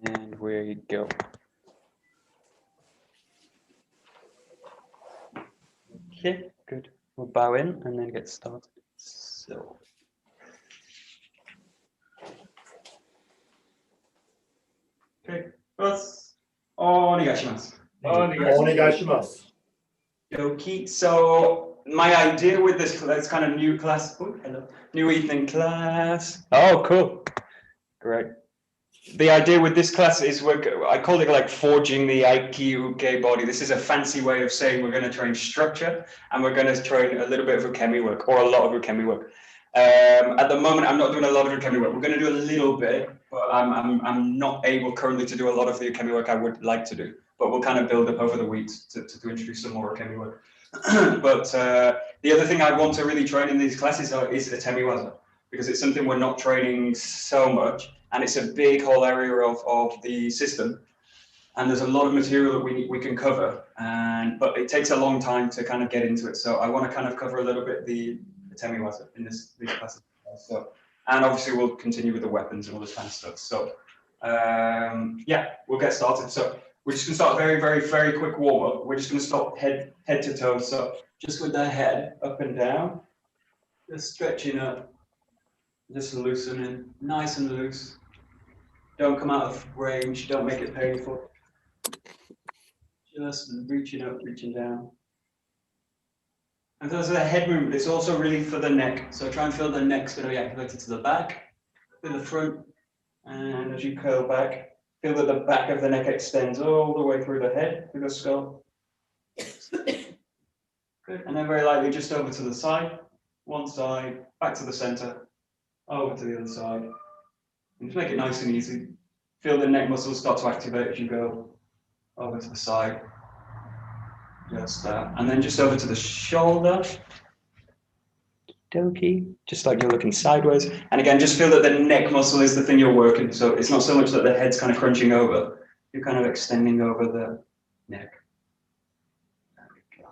And we go. Okay, good. We'll bow in and then get started. So. Okay, let's. Onegaishimasu. Onegaishimasu. Okay, so my idea with this class, kind of new class, oh, hello, new evening class. Oh, cool. Great. The idea with this class is I call it like forging the AIKIKAI body. This is a fancy way of saying we're going to train structure and we're going to train a little bit of ukemi work or a lot of ukemi work. At the moment, I'm not doing a lot of ukemi work. We're going to do a little bit, but I'm not able currently to do a lot of the ukemi work I would like to do. But we'll kind of build up over the weeks to introduce some more ukemi work. But the other thing I want to really train in these classes is the temiwaza, because it's something we're not training so much. And it's a big whole area of the system, and there's a lot of material that we can cover, but it takes a long time to kind of get into it. So I want to kind of cover a little bit the temiwaza in these classes. So, and obviously we'll continue with the weapons and all this kind of stuff. So yeah, we'll get started. So we're just going to start a very, very, very quick warm up. We're just going to start head to toe. So just with the head up and down, just stretching up, just loosening, nice and loose. Don't come out of range, don't make it painful. Just reaching up, reaching down. And those are the head movement. It's also really for the neck. So try and feel the neck's going to be activated to the back, to the front. And as you curl back, feel that the back of the neck extends all the way through the head, through the skull. Good. And then very lightly just over to the side, one side, back to the center, over to the other side. And just make it nice and easy. Feel the neck muscles start to activate as you go over to the side. Just that. And then just over to the shoulder. Dokie. Just like you're looking sideways. And again, just feel that the neck muscle is the thing you're working. So it's not so much that the head's kind of crunching over. You're kind of extending over the neck. There we go.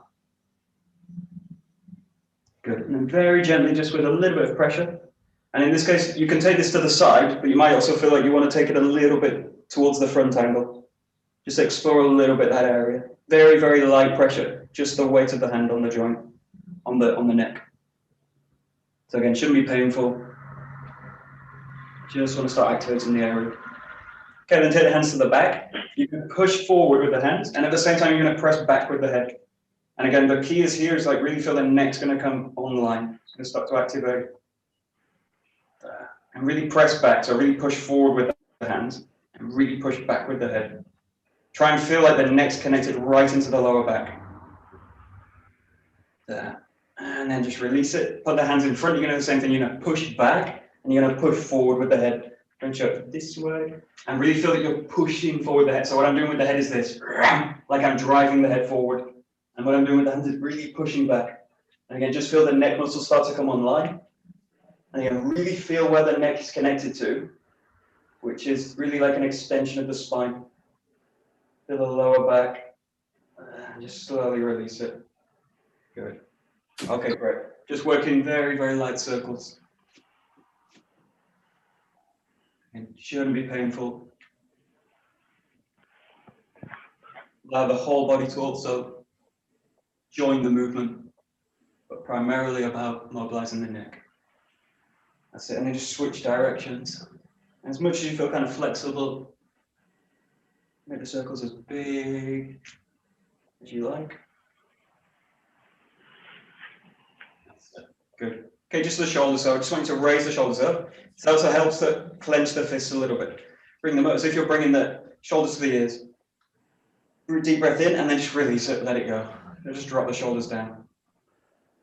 Good. And then very gently, just with a little bit of pressure. And in this case, you can take this to the side, but you might also feel like you want to take it a little bit towards the front angle. Just explore a little bit that area. Very, very light pressure, just the weight of the hand on the joint, on the neck. So again, shouldn't be painful. Just want to start activating the area. Okay, then take the hands to the back. You can push forward with the hands, and at the same time, you're going to press back with the head. And again, the key is here is like really feel the neck's going to come online. It's going to start to activate. And really press back, so really push forward with the hands and really push back with the head. Try and feel like the neck's connected right into the lower back. There. And then just release it. Put the hands in front. You're going to do the same thing. You're going to push back and you're going to push forward with the head. Don't show it this way. And really feel that you're pushing forward the head. So what I'm doing with the head is this. Like I'm driving the head forward. And what I'm doing with the hands is really pushing back. And again, just feel the neck muscles start to come online. And you really feel where the neck is connected to, which is really like an extension of the spine. Feel the lower back, and just slowly release it. Good. Okay, great. Just working very, very light circles. It shouldn't be painful. Allow the whole body to also join the movement, but primarily about mobilizing the neck. That's it, and then just switch directions. As much as you feel kind of flexible, make the circles as big as you like. That's it. Good. Okay, just the shoulders. So I just want you to raise the shoulders up. This also helps to clench the fists a little bit. Bring them up as if you're bringing the shoulders to the ears. Deep breath in and then just release it, let it go. Just drop the shoulders down.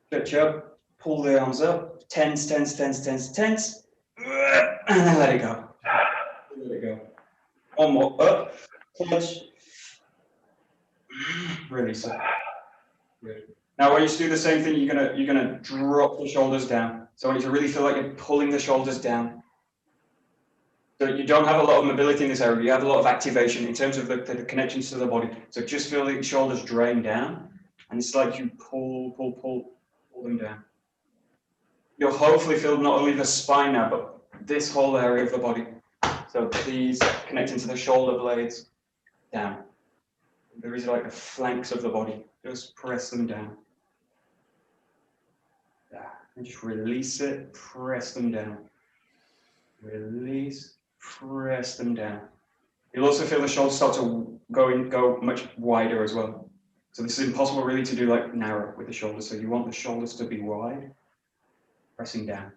Stretch up, pull the arms up, tense, tense, tense, tense, tense, and then let it go. Let it go. One more, up, clutch, release it. Good. Now when you do the same thing, you're gonna drop the shoulders down. So I want you to really feel like you're pulling the shoulders down. So you don't have a lot of mobility in this area, you have a lot of activation in terms of the connections to the body. So just feel the shoulders drain down, and it's like you pull them down. You'll hopefully feel not only the spine now, but this whole area of the body. So these connecting to the shoulder blades, down. There is like the flanks of the body, just press them down. And just release it, press them down. Release, press them down. You'll also feel the shoulders start to go much wider as well. So this is impossible really to do like narrow with the shoulders. So you want the shoulders to be wide, pressing down.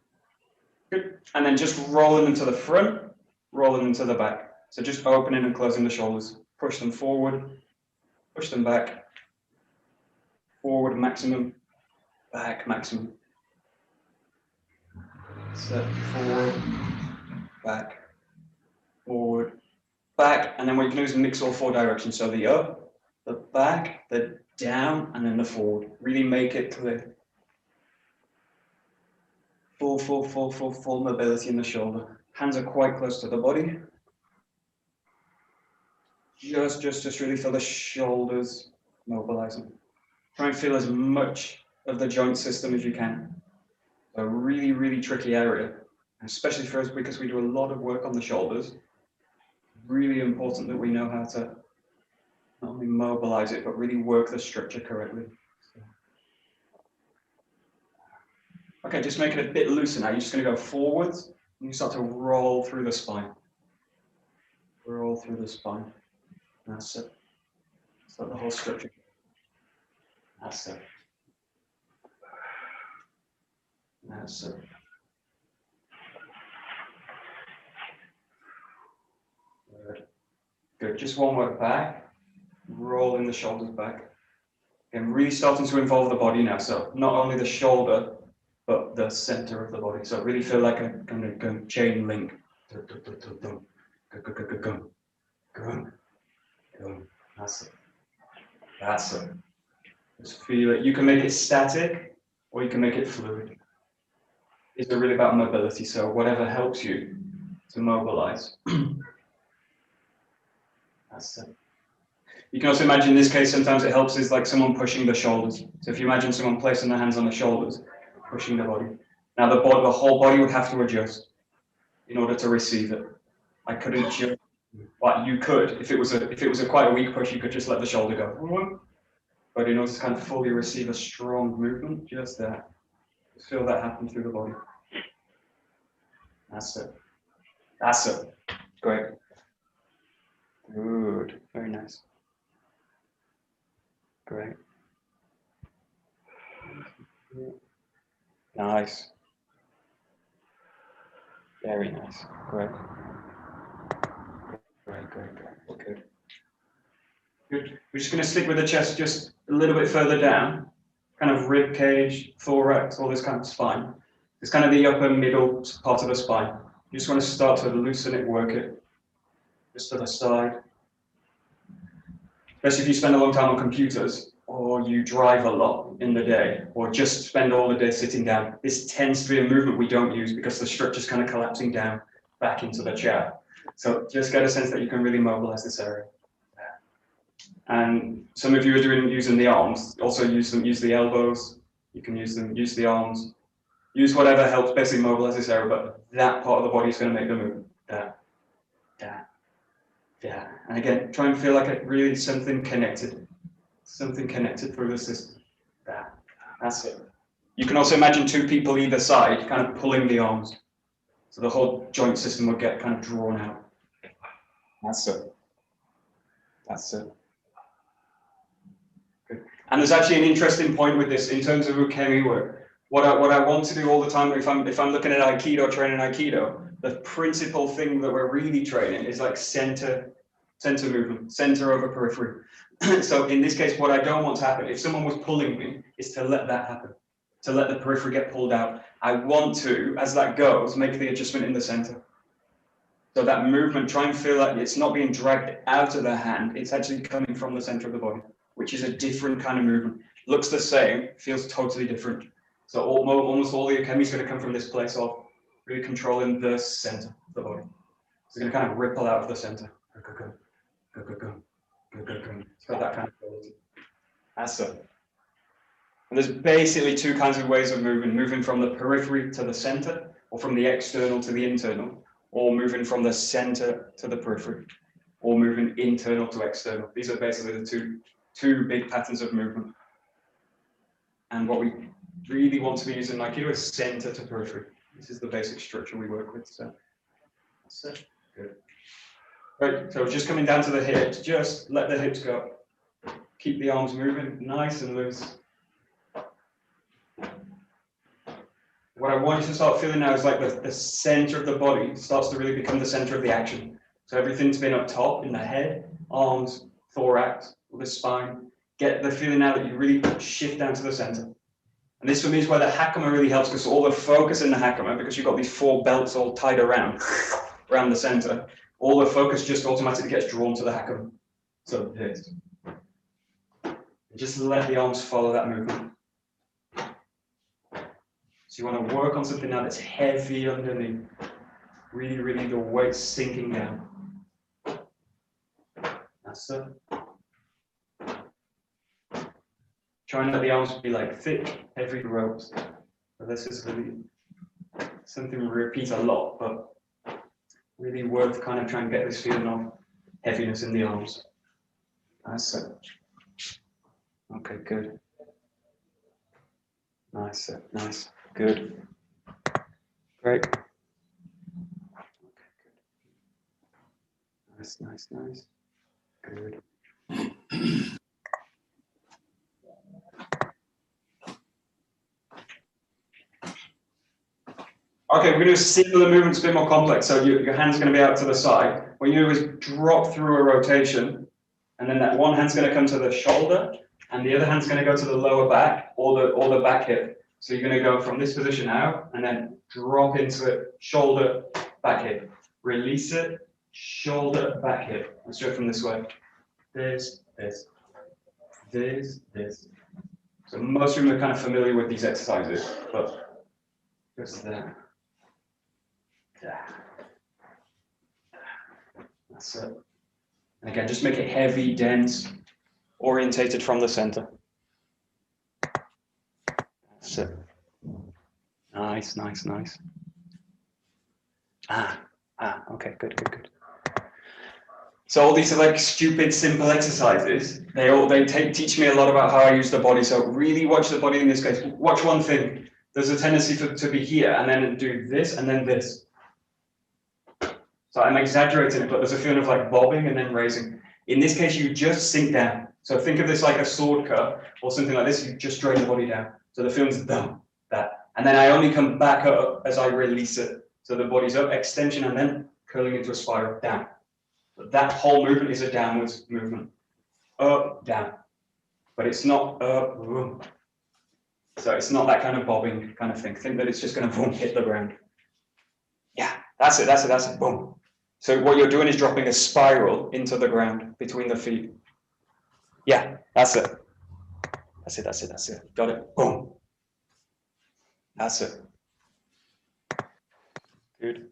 Good. And then just rolling them to the front, rolling them to the back. So just opening and closing the shoulders. Push them forward, push them back. Forward maximum, back maximum. So forward, back, forward, back, and then we can use mix all 4 directions. So the up, the back, the down, and then the forward. Really make it clear. Full mobility in the shoulder. Hands are quite close to the body. Just really feel the shoulders mobilizing. Try and feel as much of the joint system as you can. A really, really tricky area, especially for us because we do a lot of work on the shoulders. Really important that we know how to not only mobilize it, but really work the structure correctly. Okay, just make it a bit looser now. You're just going to go forwards and you start to roll through the spine. Roll through the spine. That's it. So the whole structure. That's it. That's it. Good. Good. Just one more back. Rolling the shoulders back. And really starting to involve the body now. So not only the shoulder, but the center of the body. So really feel like a kind of chain link. That's it. That's it. Just feel it. You can make it static or you can make it fluid. It's really about mobility. So whatever helps you to mobilize. That's it. You can also imagine in this case, sometimes it helps is like someone pushing the shoulders. So if you imagine someone placing their hands on the shoulders, pushing the body. Now the whole body would have to adjust in order to receive it. I couldn't just, well, you could, if it was a quite a weak push, you could just let the shoulder go. But in order to kind of fully receive a strong movement, just that. Just feel that happen through the body. That's it. That's it. Great. Good. Very nice. Great. Nice. Very nice. Great. Great. Good. Good. We're just going to stick with the chest just a little bit further down, kind of rib cage, thorax, all this kind of spine. It's kind of the upper middle part of the spine. You just want to start to loosen it, work it, just to the side. Especially if you spend a long time on computers, or you drive a lot in the day, or just spend all the day sitting down. This tends to be a movement we don't use because the structure's kind of collapsing down back into the chair. So just get a sense that you can really mobilize this area. And some of you are using the arms. Also use the elbows. You can use the arms. Use whatever helps basically mobilize this area, but that part of the body is going to make the move. Yeah. And again, try and feel like it really something connected through the system. That's it. You can also imagine 2 people either side kind of pulling the arms. So the whole joint system will get kind of drawn out. That's it. That's it. Good. And there's actually an interesting point with this in terms of ukemi work. What I want to do all the time, if I'm looking at Aikido, training Aikido, the principal thing that we're really training is like center movement, center over periphery. So in this case, what I don't want to happen, if someone was pulling me, is to let that happen, to let the periphery get pulled out. I want to, as that goes, make the adjustment in the center. So that movement, try and feel like it's not being dragged out of the hand, it's actually coming from the center of the body, which is a different kind of movement. Looks the same, feels totally different. So almost all the ukemi is going to come from this place of really controlling the center of the body. It's going to kind of ripple out of the center. It's got that kind of quality. That's it. And there's basically 2 kinds of ways of moving from the periphery to the center, or from the external to the internal, or moving from the center to the periphery, or moving internal to external. These are basically the two big patterns of movement. And what we really want to be using in Aikido is center to periphery. This is the basic structure we work with. So that's it. Good. Right, so just coming down to the hips, just let the hips go. Keep the arms moving, nice and loose. What I want you to start feeling now is like the center of the body starts to really become the center of the action. So everything's been up top in the head, arms, thorax, the spine. Get the feeling now that you really shift down to the center. And this for me is where the hakama really helps, because all the focus in the hakama, because you've got these 4 belts all tied around the center, all the focus just automatically gets drawn to the hakama. So this. Just let the arms follow that movement. So you want to work on something now that's heavy underneath. Really, really the weight sinking down. That's it. Try and let the arms be like thick, heavy ropes. So this is really something we repeat a lot, but really worth kind of trying to get this feeling of heaviness in the arms. That's it. Okay, good. Nice, nice, good. Great. Okay, good. Nice, nice, nice. Good. Okay, we're going to do similar movements, a bit more complex. So your hand's going to be out to the side. What you do is drop through a rotation, and then that one hand's going to come to the shoulder, and the other hand's going to go to the lower back or the back hip. So you're going to go from this position out, and then drop into it, shoulder, back hip. Release it, shoulder, back hip. Let's do it from this way. This, this, this, this. So most of you are kind of familiar with these exercises, but just there. That's it. And again, just make it heavy, dense, orientated from the center. That's it. Nice, nice, nice. Okay, good, good, good. So all these are like stupid, simple exercises. They teach me a lot about how I use the body. So really watch the body in this case. Watch one thing. There's a tendency to be here and then do this and then this. So I'm exaggerating it, but there's a feeling of like bobbing and then raising. In this case, you just sink down. So think of this like a sword cut or something like this. You just drain the body down. So the feeling's done, that. And then I only come back up as I release it. So the body's up, extension, and then curling into a spiral, down. But that whole movement is a downwards movement. Up, down. But it's not up, boom. So it's not that kind of bobbing kind of thing. Think that it's just going to boom, hit the ground. Yeah, that's it, that's it, that's it, boom. So what you're doing is dropping a spiral into the ground between the feet. Yeah, that's it. That's it, that's it, that's it. Got it, boom. That's it. Good.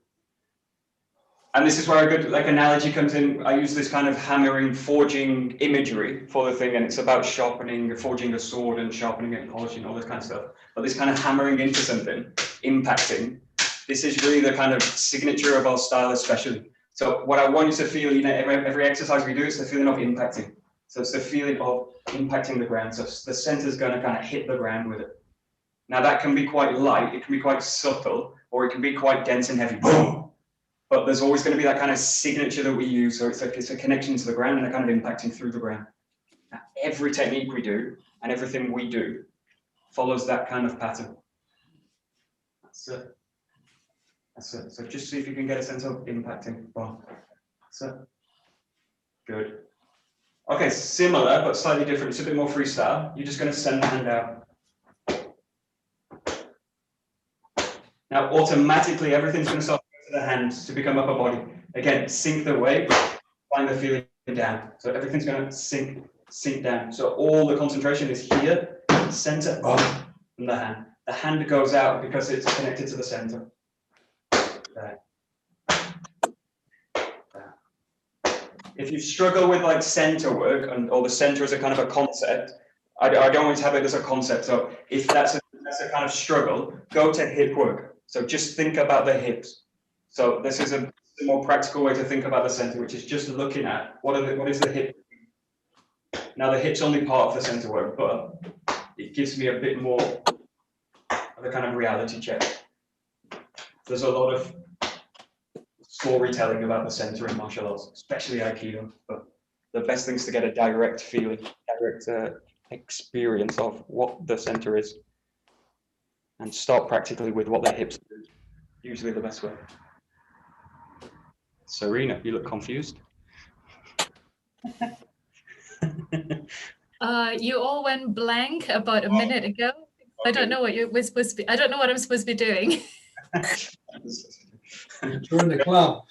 And this is where a good like analogy comes in. I use this kind of hammering, forging imagery for the thing, and it's about sharpening, forging a sword and sharpening it and polishing, all this kind of stuff. But this kind of hammering into something, impacting, this is really the kind of signature of our style especially. So what I want you to feel, you know, every exercise we do, it's the feeling of impacting. So it's the feeling of impacting the ground. So the center's going to kind of hit the ground with it. Now that can be quite light, it can be quite subtle, or it can be quite dense and heavy. Boom! But there's always going to be that kind of signature that we use. So it's like it's a connection to the ground and a kind of impacting through the ground. Now, every technique we do and everything we do follows that kind of pattern. That's it. That's it. So just see if you can get a sense of impacting. Boom. That's it. Good. Okay, similar but slightly different. It's a bit more freestyle. You're just going to send the hand out. Now, automatically, everything's going to start to the hands to become upper body. Again, sink the weight, find the feeling down. So everything's going to sink down. So all the concentration is here, center, from the hand. The hand goes out because it's connected to the center. There. There. If you struggle with like center work or the center as a kind of a concept, I don't always have it as a concept. So if that's a kind of struggle, go to hip work. So just think about the hips. So this is a more practical way to think about the center, which is just looking at what is the hip. Now the hip's only part of the center work, but it gives me a bit more of a kind of reality check. There's a lot of storytelling about the center in martial arts, especially Aikido, but the best thing is to get a direct feeling, direct experience of what the center is, and start practically with what the hips do, usually the best way. Serena, you look confused. You all went blank about a minute ago. Okay. I don't know what you were supposed to be. I don't know what I'm supposed to be doing. Join the club.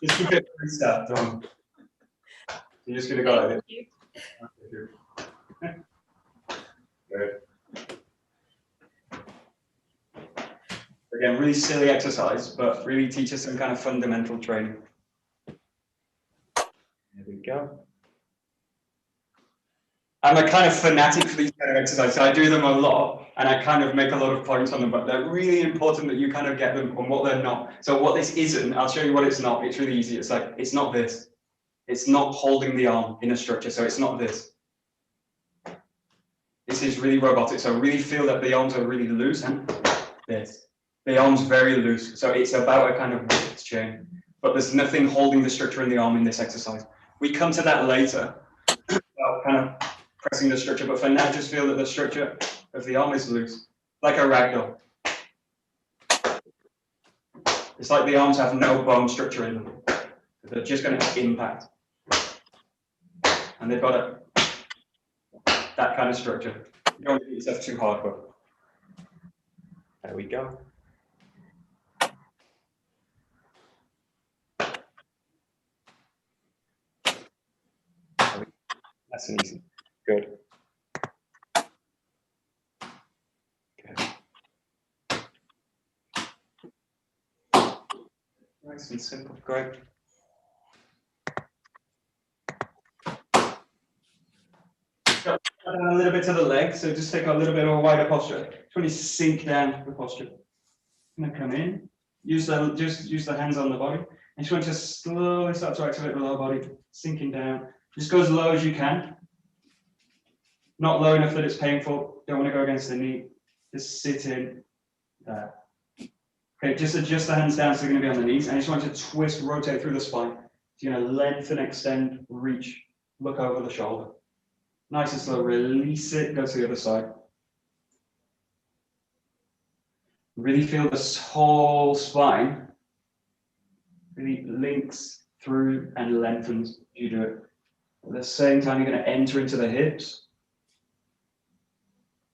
Just keep it restart, Tom. You're just gonna go like this. Good. Again, really silly exercise, but really teaches some kind of fundamental training. There we go. I'm a kind of fanatic for these kind of exercises. I do them a lot, and I kind of make a lot of points on them, but they're really important that you kind of get them on what they're not. So what this isn't, I'll show you what it's not. It's really easy. It's like, it's not this. It's not holding the arm in a structure, so it's not this. This is really robotic, so really feel that the arms are really loose, and this. The arm's very loose, so it's about a kind of width chain, but there's nothing holding the structure in the arm in this exercise. We come to that later, about kind of pressing the structure, but for now, just feel that the structure of the arm is loose, like a ragdoll. It's like the arms have no bone structure in them. They're just going to impact. And they've got that kind of structure. You don't do yourself too hard, but there we go. Nice and easy. Good. Good. Nice and simple. Great. So, a little bit to the leg, so just take a little bit of a wider posture. Just want to sink down the posture. I'm going to come in. Just use the hands on the body. And just want to slowly start to activate the lower body, sinking down. Just go as low as you can. Not low enough that it's painful. Don't want to go against the knee. Just sit in there. Okay, just adjust the hands down so they're going to be on the knees. And I just want to twist, rotate through the spine. So you're going to lengthen, extend, reach, look over the shoulder. Nice and slow. Release it, go to the other side. Really feel this whole spine really links through and lengthens as you do it. At the same time, you're going to enter into the hips.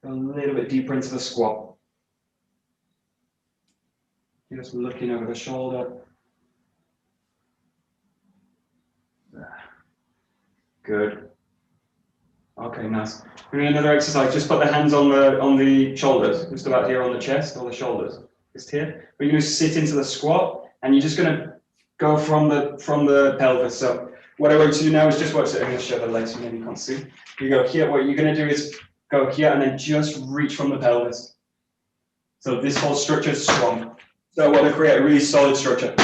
Go a little bit deeper into the squat. Just looking over the shoulder. Good. Okay, nice. We're doing another exercise. Just put the hands on the shoulders, just about here on the chest or the shoulders. Just here. We're going to sit into the squat, and you're just going to go from the pelvis. So what I want you to do now is just watch it. I'm going to show the legs, so maybe you can't see. You go here. What you're going to do is go here and then just reach from the pelvis. So this whole structure is strong. So I want to create a really solid structure.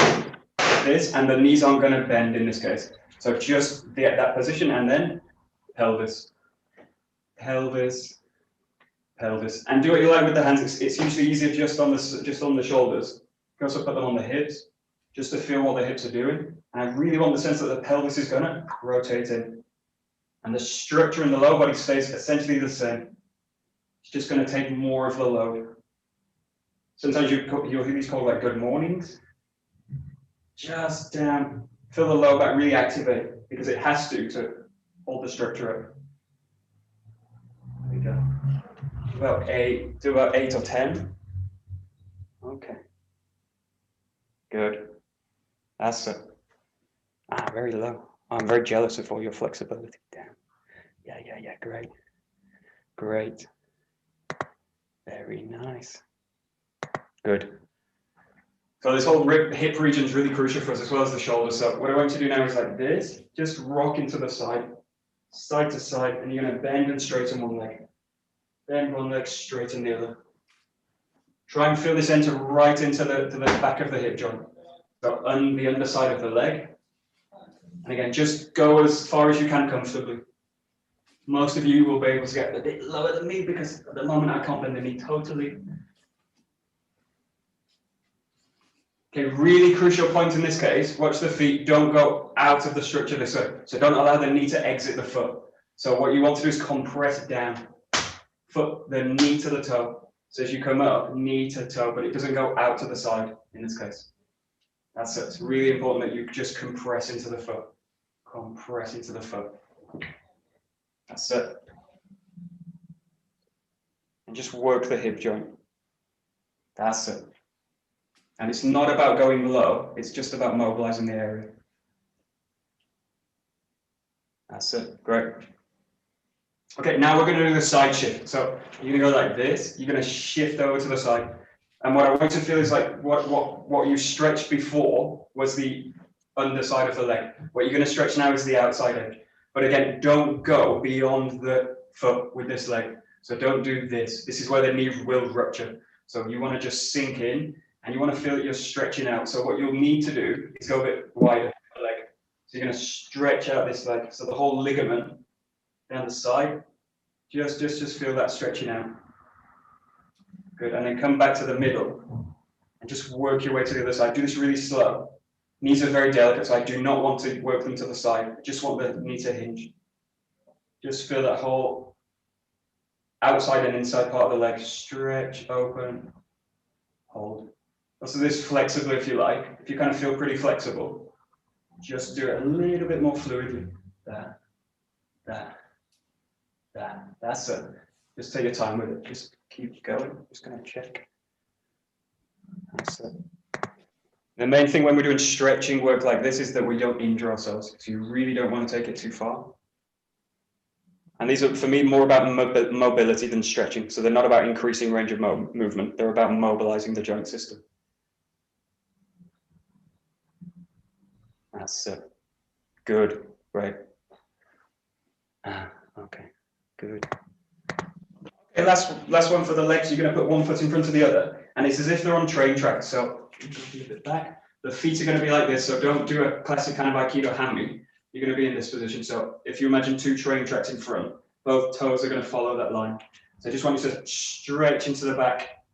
This, and the knees aren't going to bend in this case. So just that position, and then pelvis, pelvis, pelvis, and do what you like with the hands. It's usually easier just on the shoulders. You can also put them on the hips, just to feel what the hips are doing. And I really want the sense that the pelvis is going to rotate in, and the structure in the lower body stays essentially the same. It's just going to take more of the load. Sometimes you'll hear these called like good mornings. Just feel the lower back really activate, because it has to hold the structure up. There we go. Do about 8 or 10. Okay. Good. That's it. Very low. I'm very jealous of all your flexibility. Damn. Yeah. Great. Great. Very nice. Good. So this whole hip region is really crucial for us, as well as the shoulders. So what I want you to do now is like this. Just rock into the side to side, and you're going to bend and straighten one leg. Bend one leg, straighten the other. Try and feel this enter right into the back of the hip joint. So on the underside of the leg. And again, just go as far as you can comfortably. Most of you will be able to get a bit lower than me because at the moment I can't bend the knee totally. Okay, really crucial point in this case, watch the feet don't go out of the structure this way. So don't allow the knee to exit the foot. So what you want to do is compress down. Foot, the knee to the toe. So as you come up, knee to toe, but it doesn't go out to the side in this case. That's it. It's really important that you just compress into the foot. Compress into the foot. That's it. And just work the hip joint. That's it. And it's not about going low, it's just about mobilizing the area. That's it. Great. Okay, now we're going to do the side shift. So you're going to go like this, you're going to shift over to the side. And what I want you to feel is like what you stretched before was the underside of the leg. What you're going to stretch now is the outside edge. But again, don't go beyond the foot with this leg. So don't do this. This is where the knee will rupture. So you want to just sink in and you want to feel that you're stretching out. So what you'll need to do is go a bit wider the leg. So you're going to stretch out this leg. So the whole ligament down the side, just feel that stretching out. Good, and then come back to the middle and just work your way to the other side. Do this really slow. Knees are very delicate, so I do not want to work them to the side. I just want the knee to hinge. Just feel that whole outside and inside part of the leg. Stretch, open, hold. Also this flexibly if you like. If you kind of feel pretty flexible, just do it a little bit more fluidly. That. That's it. Just take your time with it. Just keep going. Just going to check. That's it. The main thing when we're doing stretching work like this is that we don't injure ourselves. So you really don't want to take it too far. And these are, for me, more about mobility than stretching. So they're not about increasing range of movement. They're about mobilizing the joint system. That's it. Good. Great. Okay. Good. Okay, last one for the legs. You're going to put one foot in front of the other, and it's as if they're on train tracks. So a bit back. The feet are going to be like this. So don't do a classic kind of Aikido hammy. You're going to be in this position. So if you imagine two train tracks in front, both toes are going to follow that line. So I just want you to stretch into the back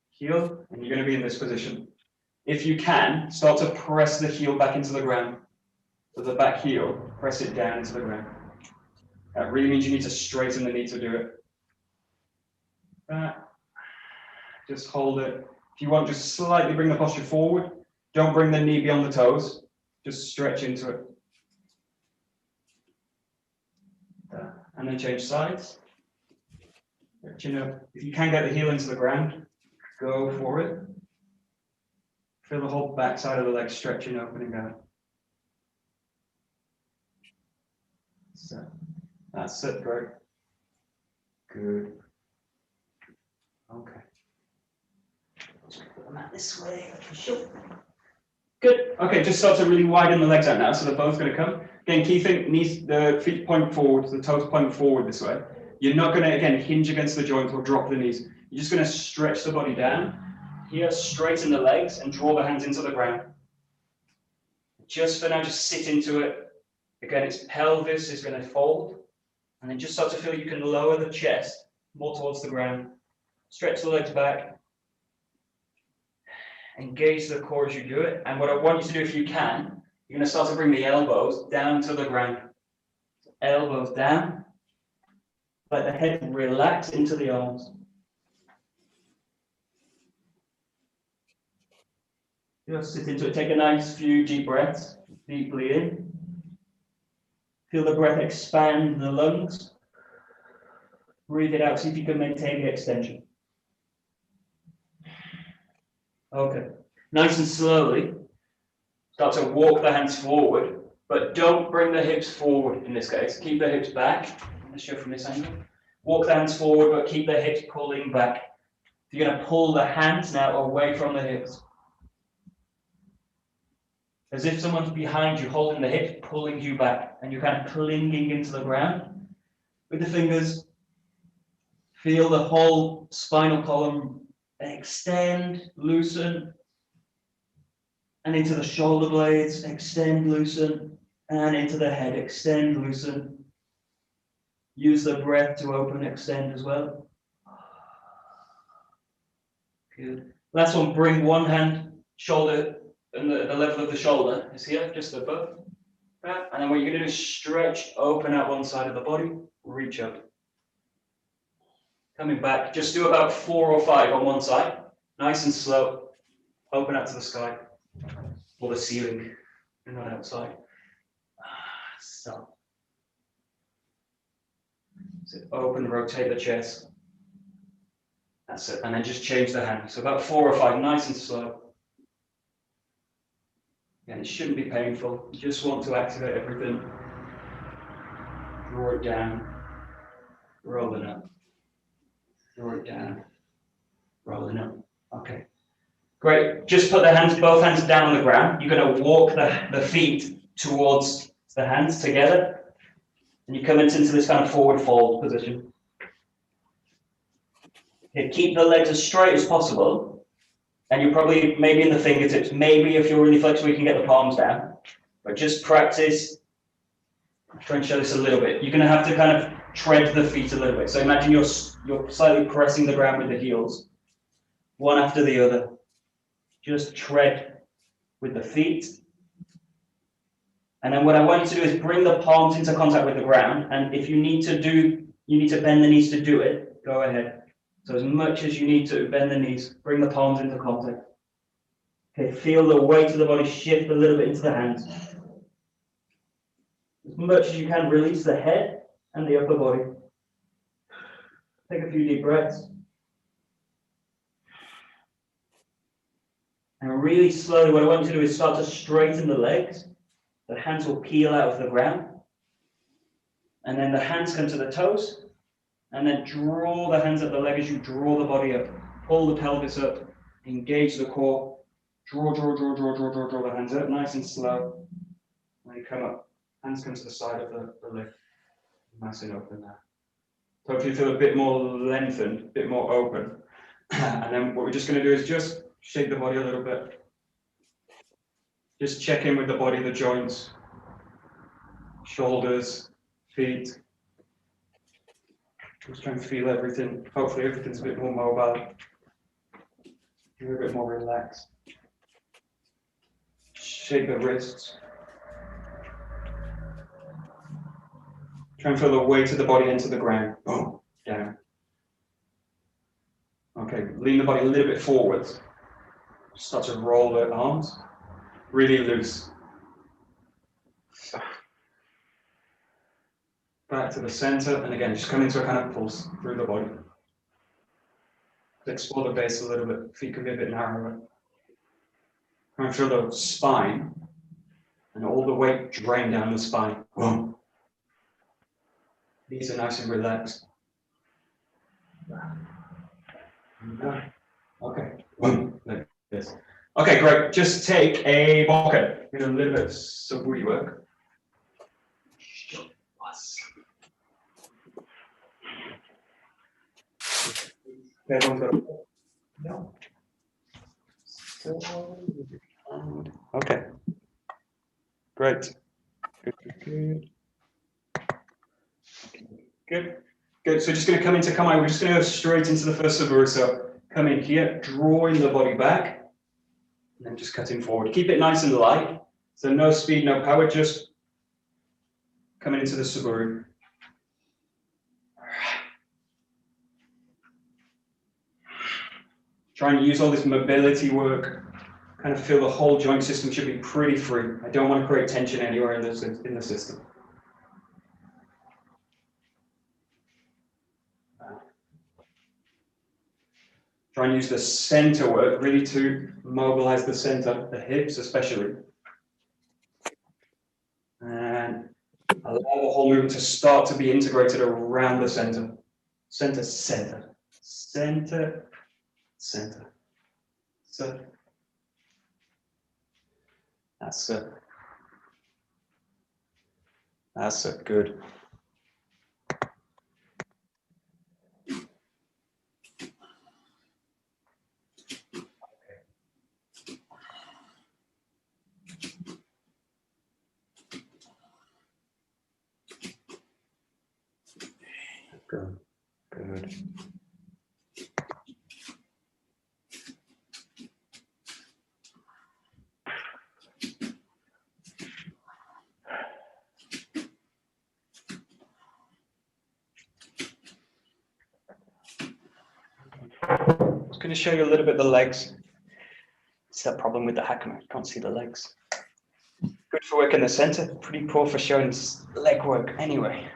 heel, and you're going to be in this position. If you can, start to press the heel back into the ground. So the back heel, press it down into the ground. That really means you need to straighten the knee to do it. Just hold it. If you want, just slightly bring the posture forward. Don't bring the knee beyond the toes. Just stretch into it. And then change sides. You know, if you can get the heel into the ground, go for it. Feel the whole back side of the leg stretching, opening out. So that's it, great. Good. Okay. Just put them out this way. Good. Okay, just start to really widen the legs out now, so they're both going to come. Again, key thing, knees, the feet point forward, the toes point forward this way. You're not going to, again, hinge against the joint or drop the knees. You're just going to stretch the body down. Here, straighten the legs and draw the hands into the ground. Just for now, just sit into it. Again, its pelvis is going to fold. And then just start to feel you can lower the chest more towards the ground. Stretch the legs back. Engage the core as you do it. And what I want you to do, if you can, you're going to start to bring the elbows down to the ground. Elbows down. Let the head relax into the arms. Just sit into it. Take a nice few deep breaths. Deeply in. Feel the breath expand the lungs. Breathe it out. See if you can maintain the extension. Okay. Nice and slowly, start to walk the hands forward, but don't bring the hips forward in this case. Keep the hips back. Let's show from this angle. Walk the hands forward, but keep the hips pulling back. You're going to pull the hands now away from the hips. As if someone's behind you, holding the hips, pulling you back, and you're kind of clinging into the ground. With the fingers, feel the whole spinal column extend, loosen, And into the shoulder blades, extend, loosen, and into the head, extend, loosen. Use the breath to open, extend as well. Good. Last one, bring one hand, shoulder, and the level of the shoulder is here, just above. And then what you're going to do is stretch, open out one side of the body, reach up. Coming back, just do about 4 or 5 on one side, nice and slow. Open out to the sky or the ceiling, and not outside. So open, rotate the chest. That's it, and then just change the hand. So about 4 or 5, nice and slow. And it shouldn't be painful. You just want to activate everything. Draw it down, roll it up. Draw it down, roll it up. Okay, great. Just put the hands, both hands down on the ground. You're going to walk the feet towards the hands together. And you come into this kind of forward fold position. Okay, keep the legs as straight as possible. And you're probably maybe in the fingertips. Maybe if you're really flexible, you can get the palms down. But just practice. I'll try and show this a little bit. You're going to have to kind of tread the feet a little bit. So imagine you're slightly pressing the ground with the heels, one after the other. Just tread with the feet. And then what I want you to do is bring the palms into contact with the ground. And if you need to bend the knees to do it, go ahead. So as much as you need to bend the knees, bring the palms into contact. Okay, feel the weight of the body shift a little bit into the hands. As much as you can, release the head and the upper body. Take a few deep breaths. And really slowly, what I want you to do is start to straighten the legs. The hands will peel out of the ground. And then the hands come to the toes. And then draw the hands up the leg as you draw the body up. Pull the pelvis up. Engage the core. Draw the hands up, nice and slow. And you come up. Hands come to the side of the leg. Nice and open there. So if you feel a bit more lengthened, a bit more open. And then what we're just going to do is just shake the body a little bit. Just check in with the body, the joints, shoulders, feet. Just try and feel everything. Hopefully everything's a bit more mobile. You're a bit more relaxed. Shake the wrists. Try and feel the weight of the body into the ground. Boom, down. Okay, lean the body a little bit forwards. Start to roll the arms. Really loose. Back to the center, and again, just come into a kind of pulse through the body. Explore the base a little bit. Feet can be a bit narrower. Try and feel the spine, and all the weight drain down the spine. Boom. Knees are nice and relaxed. Okay. Like this. Okay, great. Just take a bokken. Do a little bit of suburi work. Okay. Great. Good. Good. Good. So just going to come into Kamai. We're just going to go straight into the first suburi. So come in here, drawing the body back, and then just cutting forward. Keep it nice and light. So no speed, no power, just coming into the suburi. Try and use all this mobility work. Kind of feel the whole joint system should be pretty free. I don't want to create tension anywhere in the system. Try and use the center work really to mobilize the center, the hips especially. And allow the whole movement to start to be integrated around the center. Center, center, center, center. So that's it. That's it. Good. Good. Good. I'm just going to show you a little bit of the legs. It's that problem with the Hakama. You can't see the legs. Good for work in the center. Pretty poor for showing leg work anyway.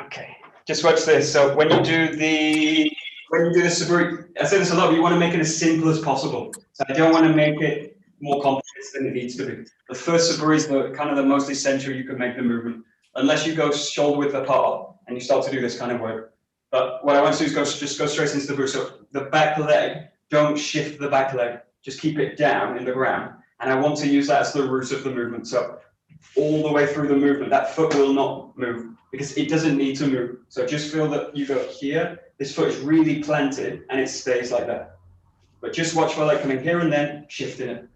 Okay. Just watch this. So when you do the Saburi, I say this a lot, but you want to make it as simple as possible. So I don't want to make it more complex than it needs to be. The first Saburi is the kind of the most essential you can make the movement, unless you go shoulder width apart and you start to do this kind of work. But what I want to do is just go straight into the Saburi. So the back leg, don't shift the back leg. Just keep it down in the ground. And I want to use that as the root of the movement. So all the way through the movement, that foot will not move because it doesn't need to move. So just feel that you go here, this foot is really planted and it stays like that. But just watch for like coming here and then shifting it.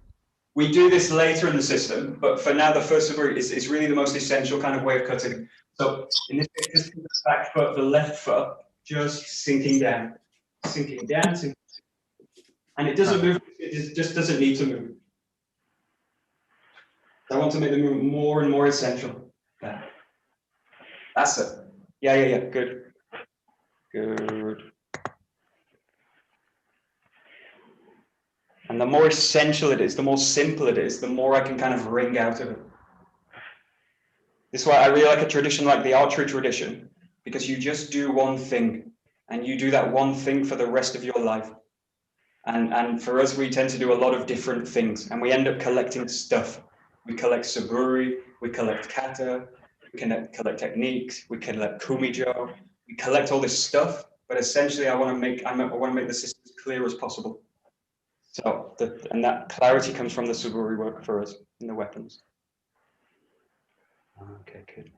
We do this later in the system, but for now, the first Saburi is really the most essential kind of way of cutting. So in this case, just the back foot, the left foot, just sinking down, sinking down, sinking. And it doesn't move, it just doesn't need to move. I want to make the movement more and more essential. Yeah. That's it. Yeah, good. Good. And the more essential it is, the more simple it is, the more I can kind of wring out of it. This is why I really like a tradition like the archery tradition, because you just do one thing, and you do that one thing for the rest of your life. And for us, we tend to do a lot of different things, and we end up collecting stuff. We collect Saburi, we collect kata, we can collect techniques, we collect kumijo, we collect all this stuff, but essentially I want to make the system as clear as possible. So, and that clarity comes from the Saburi work for us in the weapons. Okay, good.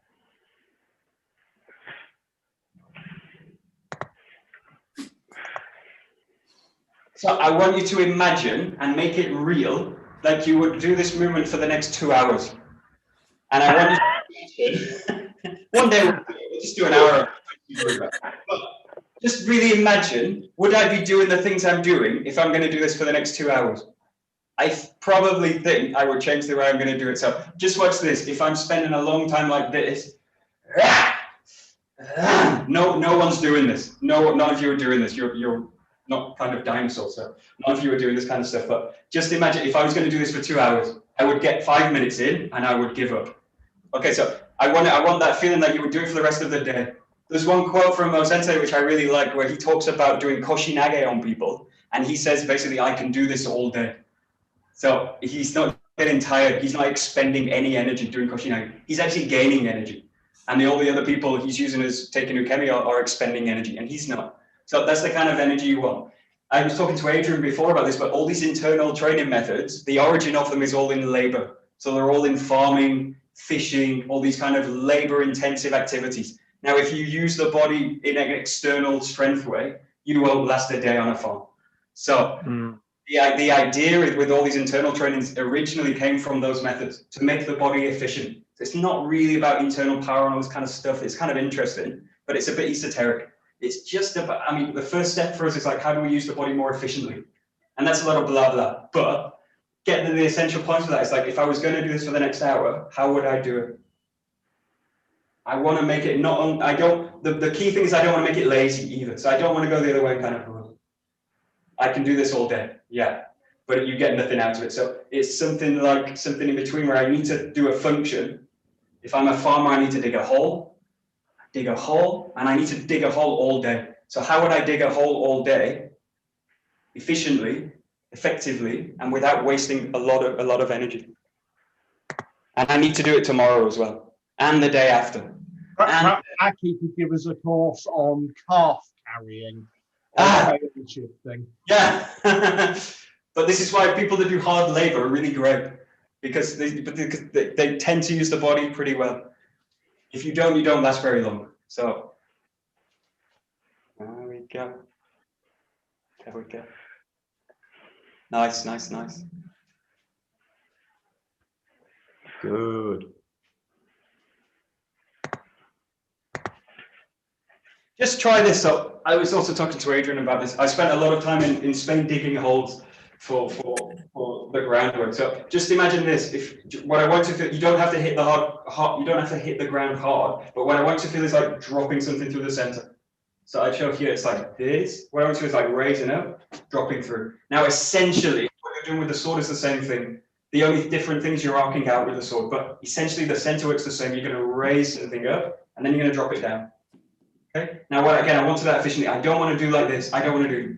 So I want you to imagine and make it real, like you would do this movement for the next 2 hours. And I want you to one day we'll just do an hour. But just really imagine, would I be doing the things I'm doing if I'm going to do this for the next 2 hours? I probably think I would change the way I'm going to do it. So just watch this. If I'm spending a long time like this, no one's doing this. None of you are doing this. You're not kind of dinosaurs, so none of you are doing this kind of stuff. But just imagine if I was going to do this for 2 hours, I would get 5 minutes in and I would give up. Okay, so I want that feeling that you would do it for the rest of the day. There's one quote from Sensei which I really like, where he talks about doing koshinage on people, and he says basically, I can do this all day. So he's not getting tired. He's not expending any energy doing koshinage. He's actually gaining energy. And all the other people he's using as taking ukemi are expending energy, and he's not. So that's the kind of energy you want. I was talking to Adrian before about this, but all these internal training methods, the origin of them is all in labor. So they're all in farming, fishing, all these kind of labor-intensive activities. Now, if you use the body in an external strength way, you won't last a day on a farm. So the idea with all these internal trainings originally came from those methods to make the body efficient. It's not really about internal power and all this kind of stuff. It's kind of interesting, but it's a bit esoteric. It's just about, I mean, the first step for us is like, how do we use the body more efficiently? And that's a lot of blah, blah. But getting to the essential points of that is like, if I was going to do this for the next hour, how would I do it? I want to make it not, the key thing is I don't want to make it lazy either. So I don't want to go the other way and kind of, I can do this all day. Yeah. But you get nothing out of it. So it's something in between where I need to do a function. If I'm a farmer, I need to dig a hole, and I need to dig a hole all day. So how would I dig a hole all day efficiently, effectively, and without wasting a lot of energy? And I need to do it tomorrow as well, and the day after. Perhaps Aki could give us a course on calf carrying, shifting. Yeah, but this is why people that do hard labor are really great, because they tend to use the body pretty well. If you don't last very long. So there we go. There we go. Nice, nice, nice. Good. just try this. So I was also talking to Adrian about this. I spent a lot of time in Spain digging holes for the groundwork. So just imagine this. If what I want to feel, you don't have to hit the you don't have to hit the ground hard, but what I want to feel is like dropping something through the center. So I show here, it's like this. What I want to do is like raising up, dropping through. Now, essentially, what you're doing with the sword is the same thing. The only different thing is you're arcing out with the sword, but essentially the center works the same. You're going to raise something up, and then you're going to drop it down. Okay. Now, what again? I want to do that efficiently. I don't want to do like this. I don't want to do,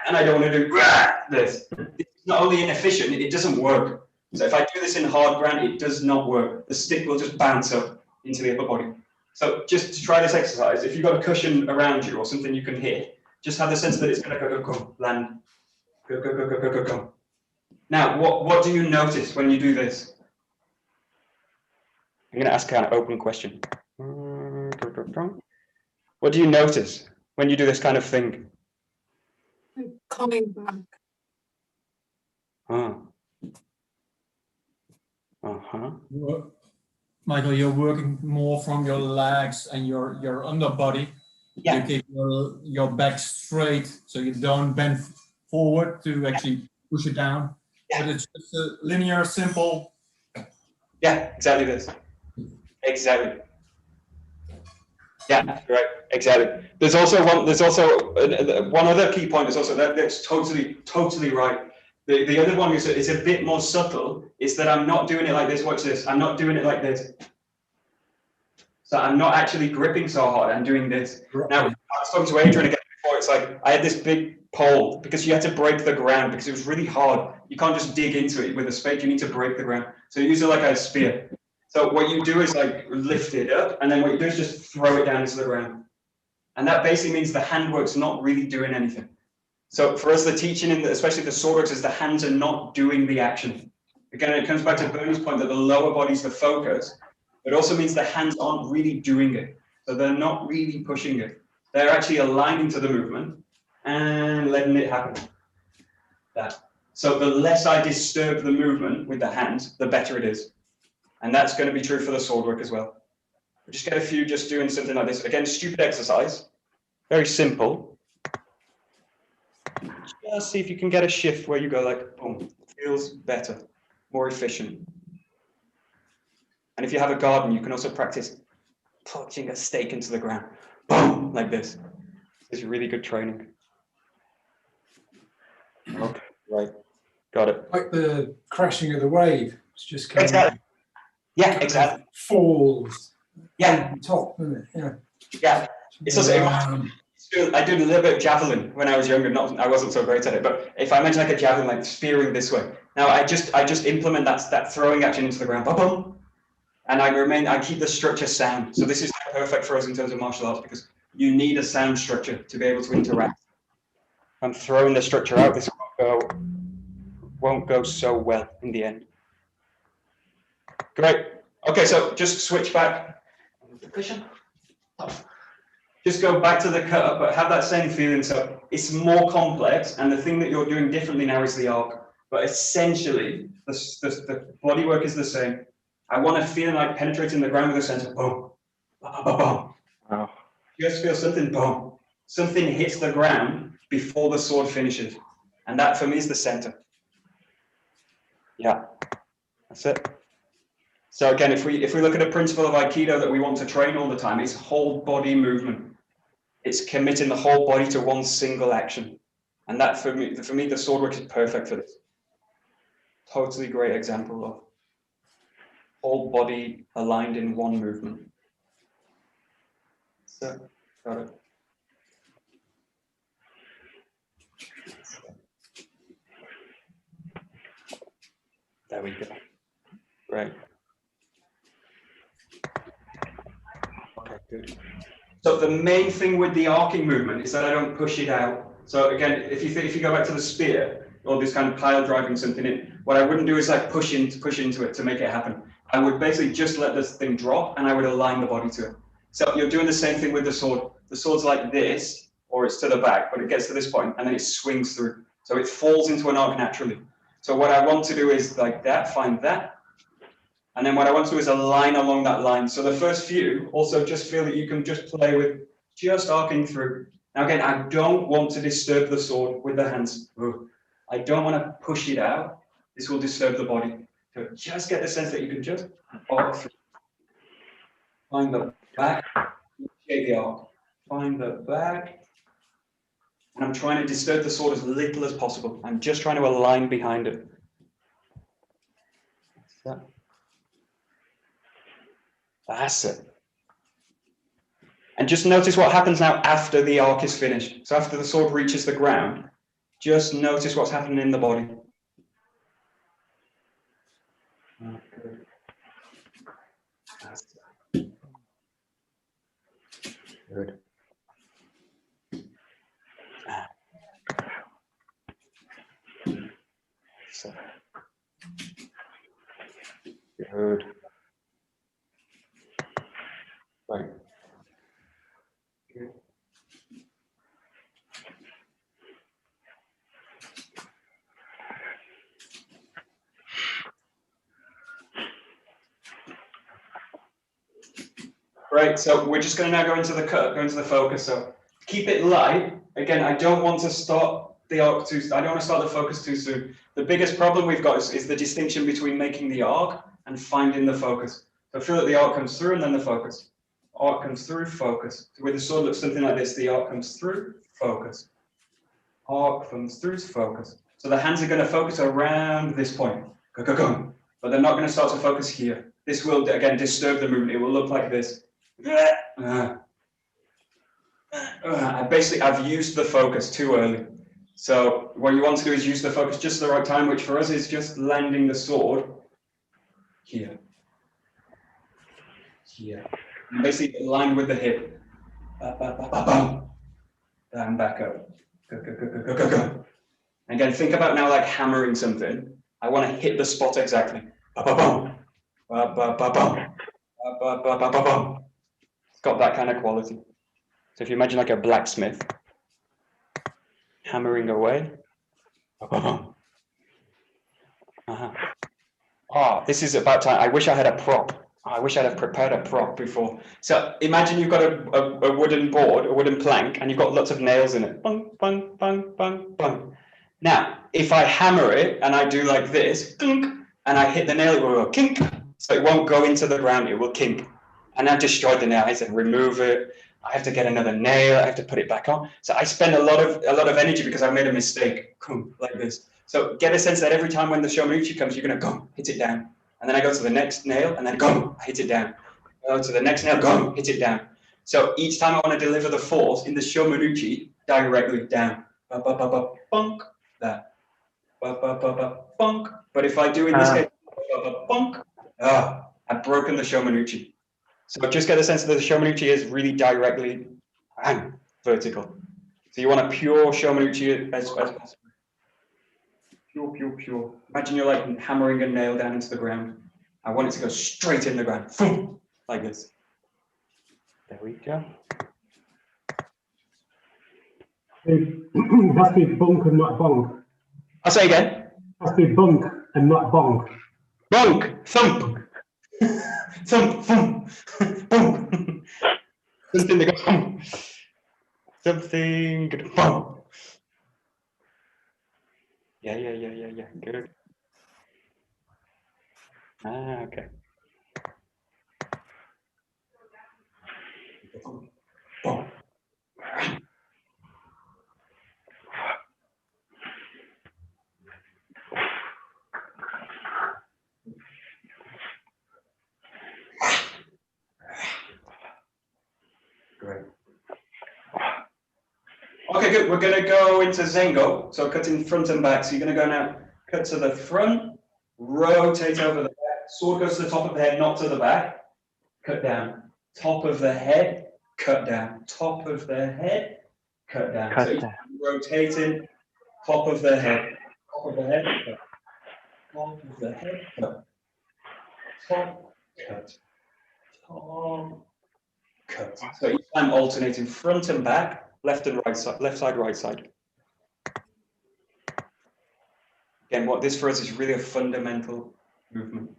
and I don't want to do this. It's not only inefficient, it doesn't work. So if I do this in hard ground, it does not work. The stick will just bounce up into the upper body. So just to try this exercise, if you've got a cushion around you or something you can hit, just have the sense that it's going to go, land, go. Now, what do you notice when you do this? I'm going to ask kind of open question. What do you notice when you do this kind of thing? Coming back. Michael, you're working more from your legs and your underbody. Yeah. You keep your back straight so you don't bend forward to actually push it down. Yeah. But it's just a linear, simple. Yeah, exactly this. Exactly. Yeah, right. Exactly. There's also one other key point is also that's totally right. The other one is a bit more subtle. Is that I'm not doing it like this. Watch this. I'm not doing it like this. So I'm not actually gripping so hard. I'm doing this. Now, I was talking to Adrian again before. It's like I had this big pole because you had to break the ground because it was really hard. You can't just dig into it with a spade. You need to break the ground. So you use it like a spear. So what you do is like lift it up, and then what you do is just throw it down into the ground. And that basically means the handwork's not really doing anything. So for us, the teaching, especially the sword works, is the hands are not doing the action. Again, it comes back to Bernie's point that the lower body's the focus. It also means the hands aren't really doing it. So they're not really pushing it. They're actually aligning to the movement and letting it happen. So the less I disturb the movement with the hands, the better it is. And that's going to be true for the sword work as well. Just get a few just doing something like this. Again, stupid exercise. Very simple. Just see if you can get a shift where you go like, boom, feels better, more efficient. And if you have a garden, you can also practice punching a stake into the ground, boom, like this. It's really good training. Okay, right, got it. Like the crashing of the wave. It's just kind Exactly. Yeah, of exactly. falls. Yeah. On top, isn't it? Yeah. Yeah. It's also, I did a little bit of javelin when I was younger. I wasn't so great at it, but if I mention like a javelin, like spearing this way. Now I just implement that throwing action into the ground, boom, and I keep the structure sound. So this is perfect for us in terms of martial arts because you need a sound structure to be able to interact. I'm throwing the structure out. This won't go so well in the end. Great. Okay, so just switch back. Just go back to the cut, but have that same feeling. So it's more complex, and the thing that you're doing differently now is the arc. But essentially, the body work is the same. I want to feel like penetrating the ground with a center. Boom, boom, boom, boom. Wow. Just feel something. Boom. Something hits the ground before the sword finishes, and that for me is the center. Yeah, that's it. So again, if we look at a principle of Aikido that we want to train all the time, it's whole body movement. It's committing the whole body to one single action. And that for me, the sword work is perfect for this. Totally great example of whole body aligned in one movement. So, got it. There we go. Right. Okay, good. So the main thing with the arcing movement is that I don't push it out. So again, if you go back to the spear or this kind of pile driving something in, what I wouldn't do is like push into it to make it happen. I would basically just let this thing drop and I would align the body to it. So you're doing the same thing with the sword. The sword's like this, or it's to the back, but it gets to this point and then it swings through. So it falls into an arc naturally. So what I want to do is like that, find that. And then what I want to do is a line along that line. So the first few, also just feel that you can just play with just arcing through. Now again, I don't want to disturb the sword with the hands. I don't want to push it out. This will disturb the body. So just get the sense that you can just arc through. Find the back, shake the arc. Find the back. And I'm trying to disturb the sword as little as possible. I'm just trying to align behind it. That's it. And just notice what happens now after the arc is finished. So after the sword reaches the ground, just notice what's happening in the body. Good. Good. So. Good. Right. Good. Right, so we're just going to now go into the cut, go into the focus. So keep it light. Again, I don't want to start the arc too. I don't want to start the focus too soon. The biggest problem we've got is the distinction between making the arc and finding the focus. So feel that the arc comes through and then the focus. Arc comes through, focus. So with the sword looks something like this. The arc comes through, focus. Arc comes through, focus. So the hands are going to focus around this point. Go, go, go. But they're not going to start to focus here. This will, again, disturb the movement. It will look like this. I've used the focus too early. So what you want to do is use the focus just the right time, which for us is just landing the sword here. Here. And basically aligned with the hip. And back up. Go, go, go, go, go, go, go. Again, think about now like hammering something. I want to hit the spot exactly. It's got that kind of quality. So if you imagine like a blacksmith hammering away. Oh, this is about time. I wish I had a prop. I wish I'd have prepared a prop before. So imagine you've got a wooden board, a wooden plank, and you've got lots of nails in it. Bung, bung, bung, bung, bung. Now, if I hammer it and I do like this, and I hit the nail, it will go kink. So it won't go into the ground, it will kink. And I've destroyed the nail. I have to remove it. I have to get another nail. I have to put it back on. So I spend a lot of energy because I made a mistake, like this. So get a sense that every time when the Shomanuchi comes, you're going to go hit it down. And then I go to the next nail and then go hit it down. Go to the next nail, go hit it down. So each time I want to deliver the force in the Shomanuchi directly down. Bunk, that. Bunk. But if I do in this case, bunk, I've broken the Shomanuchi. So just get the sense that the Shomanuchi is really directly vertical. So you want a pure Shomanuchi as possible. Pure, pure, pure. Imagine you're like hammering a nail down into the ground. I want it to go straight in the ground. Boom, like this. There we go. It has to be bunk and not bonk. I'll say again. It has to be bunk and not bonk. Bonk, thump. Thump, thump, boom. Something that goes boom. Something good. Boom. Yeah. Good. Okay. Boom. Great. Okay, good. We're going to go into Zengo. So cutting front and back. So you're going to go now, cut to the front, rotate over the back. Sword goes to the top of the head, not to the back. Cut down. Top of the head, cut down. Top of the head, cut down. Cut so down. Rotating, top of the head. Top of the head, cut. Top of the head, cut. Top, cut. Top, cut. So each time alternating front and back, left and right side, left side, right side. Again, what this for us is really a fundamental movement.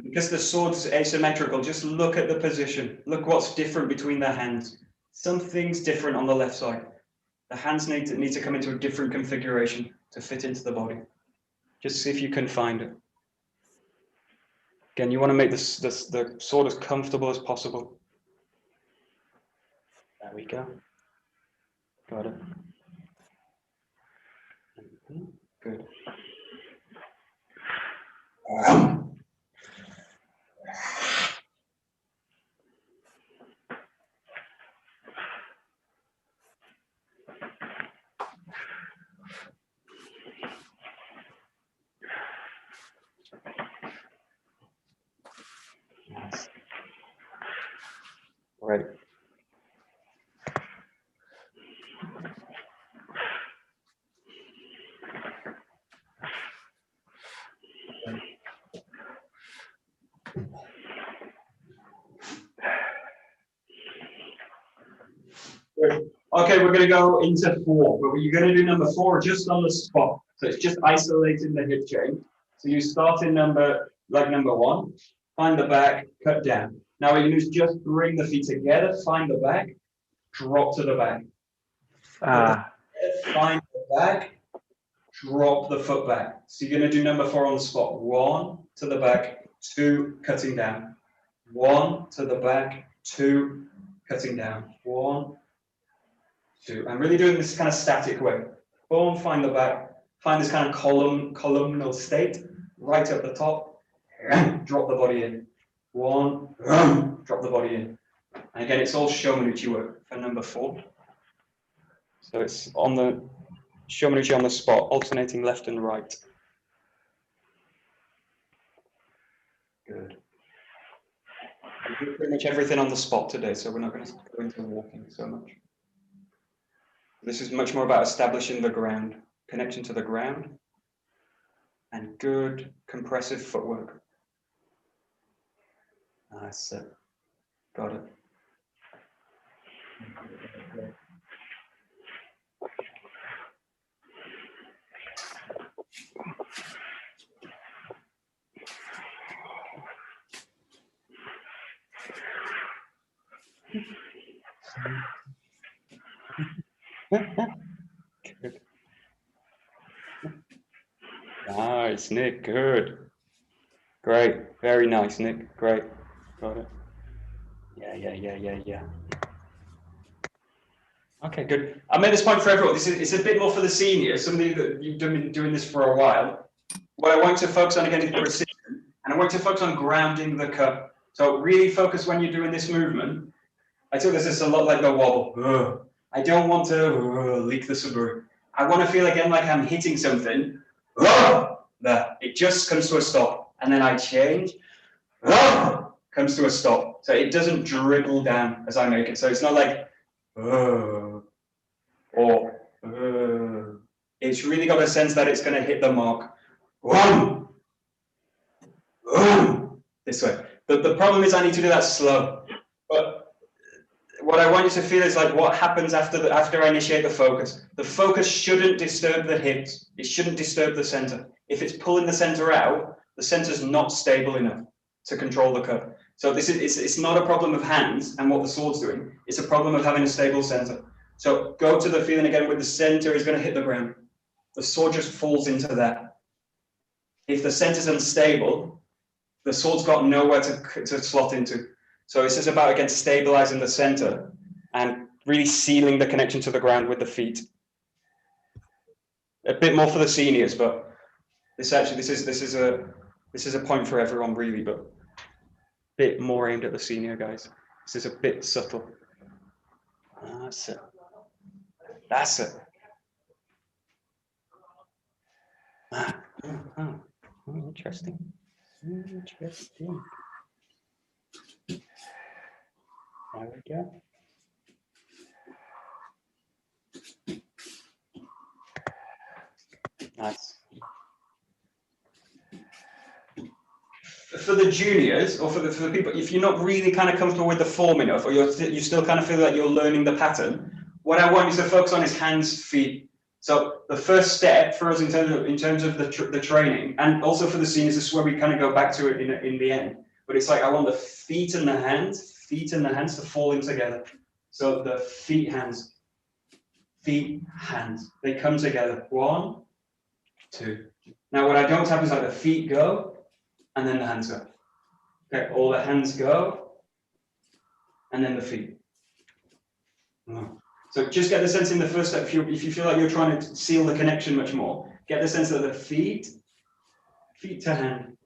Because the sword's asymmetrical, just look at the position. Look what's different between the hands. Something's different on the left side. The hands need to come into a different configuration to fit into the body. Just see if you can find it. Again, you want to make the sword as comfortable as possible. There we go. Got it. Good. Nice. Right. Okay, we're going to go into 4, but you're going to do number 4 just on the spot. So it's just isolating the hip chain. So you start in number 1, find the back, cut down. Now what you do is just bring the feet together, find the back, drop to the back. Find the back, drop the foot back. So you're going to do number 4 on the spot. 1 to the back, 2 cutting down. 1 to the back, 2 cutting down. 1, 2. I'm really doing this kind of static way. Boom, find the back. Find this kind of columnar state right at the top. Drop the body in. 1, drop the body in. And again, it's all Shomanuchi work for number 4. So it's on the Shomanuchi on the spot, alternating left and right. Good. We do pretty much everything on the spot today, so we're not going to go into walking so much. This is much more about establishing the ground, connection to the ground, and good compressive footwork. That's it. Got it. Good. Nice, Nick. Good. Great. Very nice, Nick. Great. Got it. Yeah. Okay, good. I made this point for everyone. It's a bit more for the seniors, somebody that you've been doing this for a while. What I want to focus on again is precision, and I want to focus on grounding the cut. So really focus when you're doing this movement. I took this a lot like the wobble. I don't want to leak the suburi. I want to feel again like I'm hitting something. There. It just comes to a stop. And then I change. Comes to a stop. So it doesn't dribble down as I make it. So it's not like it's really got a sense that it's going to hit the mark. This way. The problem is I need to do that slow. But what I want you to feel is like what happens after I initiate the focus. The focus shouldn't disturb the hips. It shouldn't disturb the center. If it's pulling the center out, the center's not stable enough to control the cut. So it's not a problem of hands and what the sword's doing. It's a problem of having a stable center. So go to the feeling again where the center is going to hit the ground. The sword just falls into that. If the center's unstable, the sword's got nowhere to slot into. So it's just about, again, stabilizing the center and really sealing the connection to the ground with the feet. A bit more for the seniors, but this is a point for everyone really, but a bit more aimed at the senior guys. This is a bit subtle. That's it. That's it. Interesting. Interesting. There we go. Nice. For the juniors, or for the people, if you're not really kind of comfortable with the form enough, or you still kind of feel like you're learning the pattern, what I want you to focus on is hands, feet. So the first step for us in terms of the training, and also for the seniors, this is where we kind of go back to it in the end. But it's like I want the feet and the hands to fall in together. So the feet, hands, they come together. 1, 2. Now what I don't have is like the feet go, and then the hands go. Okay, all the hands go, and then the feet. So just get the sense in the first step, if you feel like you're trying to seal the connection much more, get the sense that the feet to hand,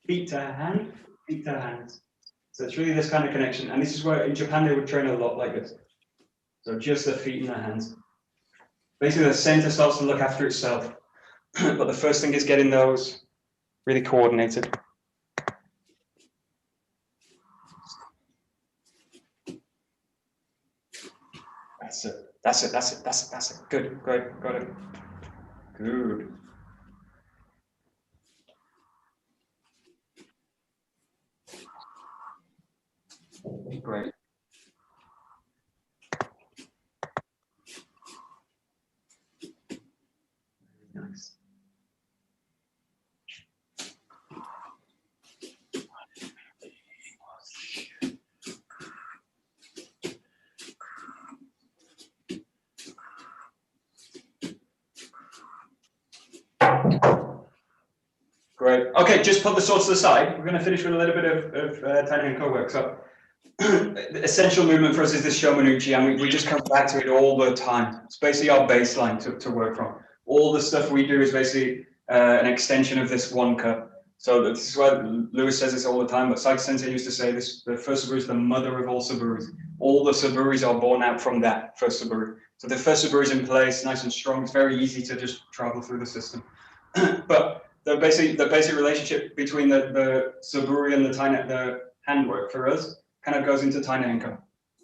feet to hand, feet to hands. So it's really this kind of connection. And this is where in Japan they would train a lot like this. So just the feet and the hands. Basically the center starts to look after itself. But the first thing is getting those really coordinated. That's it. Good, great, got it. Good. Great. Nice. Great. Okay, just put the swords to the side. We're going to finish with a little bit of Taijutsu work. So, the essential movement for us is this Shomanuchi, and we just come back to it all the time. It's basically our baseline to work from. All the stuff we do is basically an extension of this one cut. So this is why Lewis says this all the time, but Saiki Sensei used to say this: the first saburi is the mother of all saburis. All the saburis are born out from that first saburi. So the first saburi is in place, nice and strong. It's very easy to just travel through the system. But the basic relationship between the saburi and the handwork for us kind of goes into Tainenko.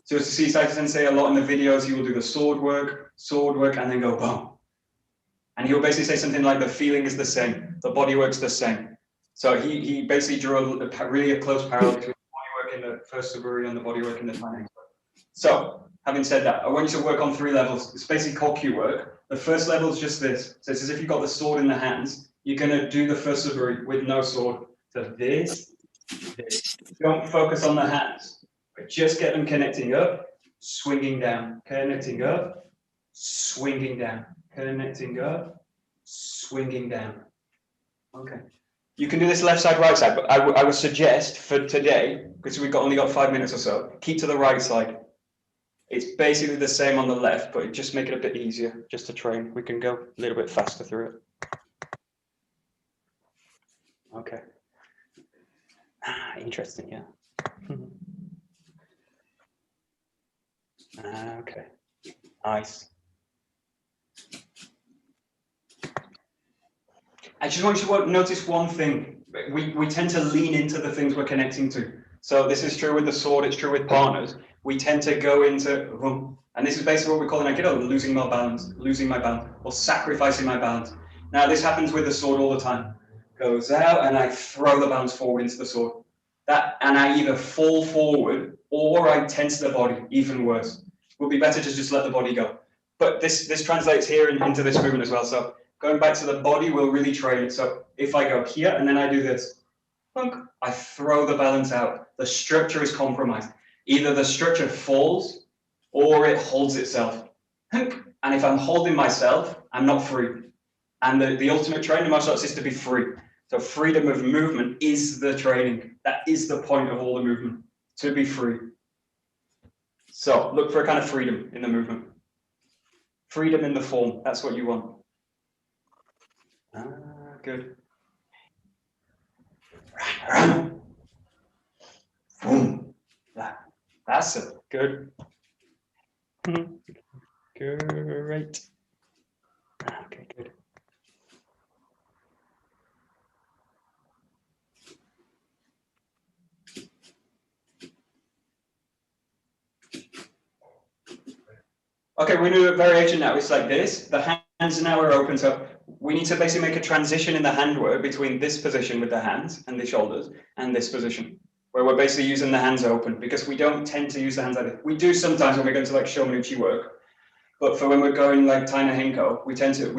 So to see Saiki Sensei a lot in the videos, he will do the sword work, and then go boom. And he'll basically say something like the feeling is the same, the body work's the same. So he basically drew a close parallel between the body work in the first saburi and the body work in the Tainenko. So having said that, I want you to work on 3 levels. It's basically kokyu work. The first level is just this. So it's as if you've got the sword in the hands. You're going to do the first saburi with no sword. So this. Don't focus on the hands, but just get them connecting up, swinging down, connecting up, swinging down, connecting up, swinging down. Okay. You can do this left side, right side, but I would suggest for today, because we've only got 5 minutes or so, keep to the right side. It's basically the same on the left, but just make it a bit easier just to train. We can go a little bit faster through it. Okay. Interesting, yeah. Okay, nice. I just want you to notice one thing. We tend to lean into the things we're connecting to. So this is true with the sword, it's true with partners. We tend to go into, and this is basically what we call in Aikido, losing my balance, or sacrificing my balance. Now this happens with the sword all the time. Goes out and I throw the balance forward into the sword. And I either fall forward or I tense the body, even worse. It would be better to just let the body go. But this translates here into this movement as well. So going back to the body will really train it. So if I go here and then I do this, I throw the balance out. The structure is compromised. Either the structure falls or it holds itself. And if I'm holding myself, I'm not free. And the ultimate training in martial arts is to be free. So freedom of movement is the training. That is the point of all the movement, to be free. So look for a kind of freedom in the movement. Freedom in the form, that's what you want. Good. Boom. That's it. Good. Great. Okay, good. Okay, we're going to do a variation now. It's like this. The hands now are open. So we need to basically make a transition in the handwork between this position with the hands and the shoulders and this position, where we're basically using the hands open, because we don't tend to use the hands like this. We do sometimes when we go into like Shomanuchi work, But for when we're going like Taina Henko, we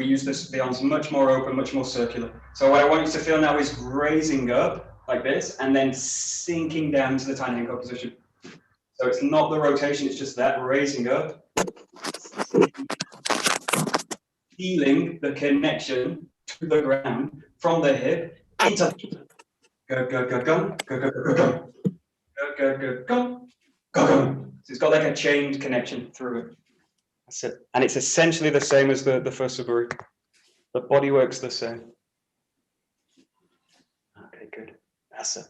use the arms much more open, much more circular. So what I want you to feel now is raising up like this and then sinking down to the Taina Henko position. So it's not the rotation, it's just that raising up, feeling the connection to the ground from the hip into go, go, go, go, go, go, go, go, go, go, go, go, go, go. So it's got like a chained connection through it. That's it. And it's essentially the same as the first Suburi. The body works the same. Okay, good. That's it.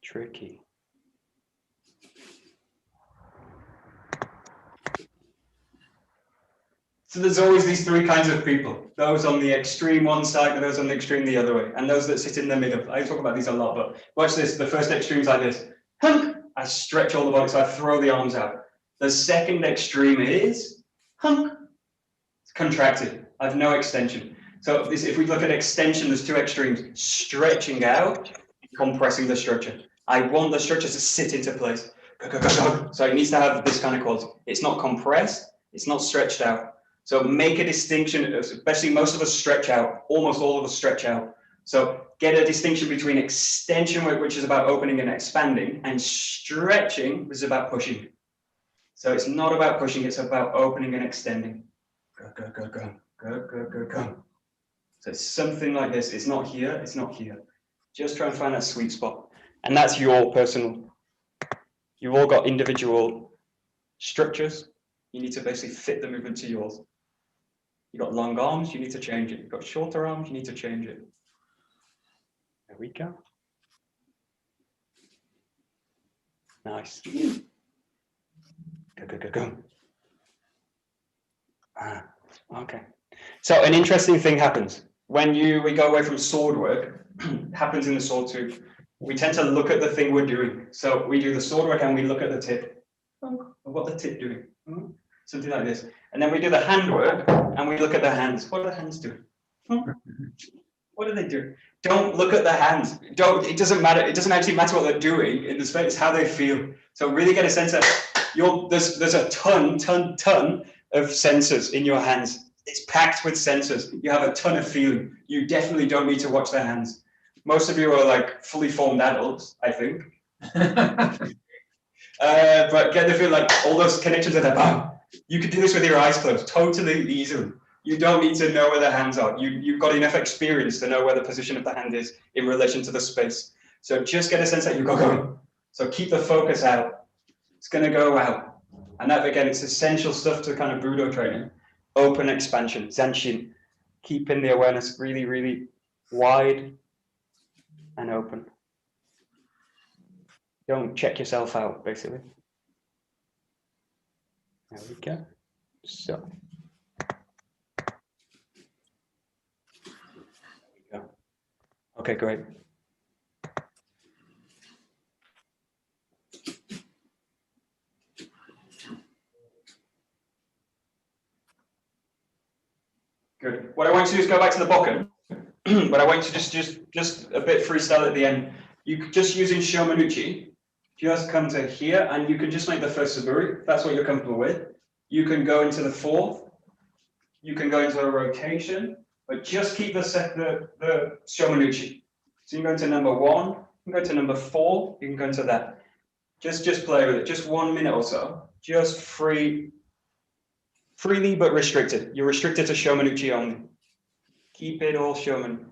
Tricky. So there's always these three kinds of people. Those on the extreme one side and those on the extreme the other way. And those that sit in the middle. I talk about these a lot, but watch this. The first extreme is like this. Hunk. I stretch all the body, so I throw the arms out. The second extreme is hunk. It's contracted. I have no extension. So if we look at extension, there's two extremes. Stretching out, compressing the structure. I want the structure to sit into place. So it needs to have this kind of quality. It's not compressed. It's not stretched out. So make a distinction, especially most of us stretch out, almost all of us stretch out. So get a distinction between extension, which is about opening and expanding, and stretching, which is about pushing. So it's not about pushing, it's about opening and extending. Go, go, go, go, go, go, go, go. So it's something like this. It's not here, it's not here. Just try and find that sweet spot. And that's your personal. You've all got individual structures. You need to basically fit the movement to yours. You've got long arms, you need to change it. You've got shorter arms, you need to change it. There we go. Nice. Go, go, go, go. Okay. So an interesting thing happens. When we go away from sword work, happens in the sword too. We tend to look at the thing we're doing. So we do the sword work and we look at the tip. What the tip doing? Something like this. And then we do the hand work and we look at the hands. What are the hands doing? What do they do? Don't look at the hands. It doesn't matter. It doesn't actually matter what they're doing in the space, it's how they feel. So really get a sense that there's a ton of sensors in your hands. It's packed with sensors. You have a ton of feeling. You definitely don't need to watch the hands. Most of you are like fully formed adults, I think. But get the feel like all those connections are there. Bam. You can do this with your eyes closed, totally easily. You don't need to know where the hands are. You've got enough experience to know where the position of the hand is in relation to the space. So just get a sense that you go going. So keep the focus out. It's going to go out. And that, again, it's essential stuff to kind of Budo training. Open expansion, Zanshin. Keeping the awareness really, really wide and open. Don't check yourself out, basically. There we go. So. There we go. Okay, great. Good. What I want you to do is go back to the bokken, but I want you to just a bit freestyle at the end. You could just using Shomanuchi, just come to here, and you can just make the first Suburi, if that's what you're comfortable with. You can go into the fourth. You can go into a rotation, but just keep the Shomanuchi. So you can go into number 1, you can go to number 4, you can go into that. Just play with it, just 1 minute or so. Just freely but restricted. You're restricted to Shomanuchi only. Keep it all Shoman.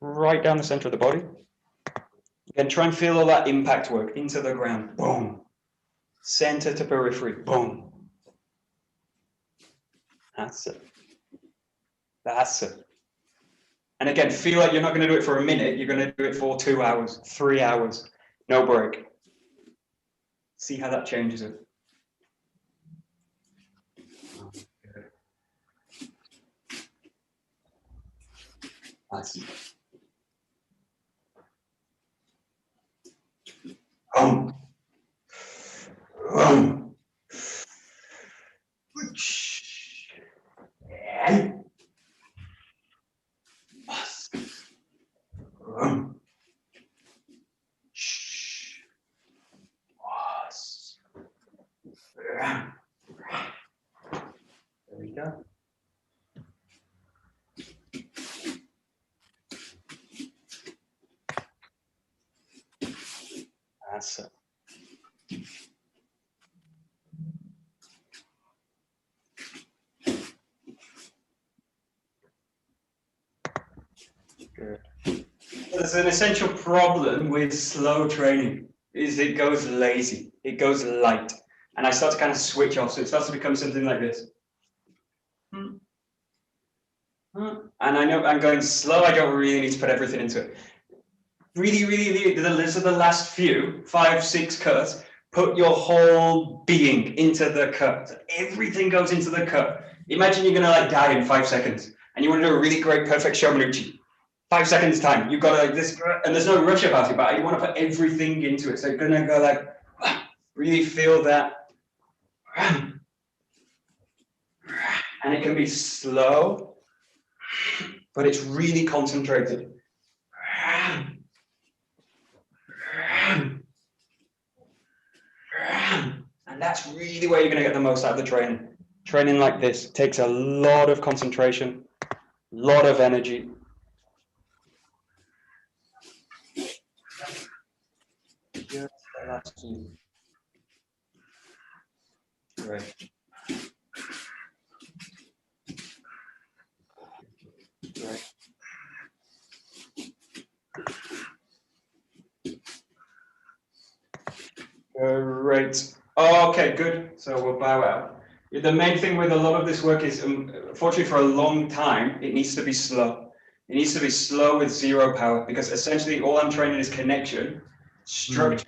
Right down the center of the body. Again, try and feel all that impact work into the ground. Boom. Center to periphery. Boom. That's it. That's it. And again, feel like you're not going to do it for a minute. You're going to do it for 2 hours, 3 hours. No break. See how that changes it. Nice. Good. There's an essential problem with slow training, is it goes lazy, it goes light. And I start to kind of switch off, so it starts to become something like this. And I know I'm going slow, I don't really need to put everything into it. Really, these are the last few, 5, 6 cuts. Put your whole being into the cut. Everything goes into the cut. Imagine you're gonna like die in 5 seconds and you want to do a really great, perfect Shomanuchi. 5 seconds time, you've got to like this, and there's no rush about it, but you want to put everything into it. So you're gonna go like, really feel that. And it can be slow, but it's really concentrated. And that's really where you're going to get the most out of the training. Training like this takes a lot of concentration, a lot of energy. Just the last few. Right. Right. Great. Okay, good. So we'll bow out. The main thing with a lot of this work is, unfortunately, for a long time, it needs to be slow. It needs to be slow with 0 power, because essentially all I'm training is connection, structure,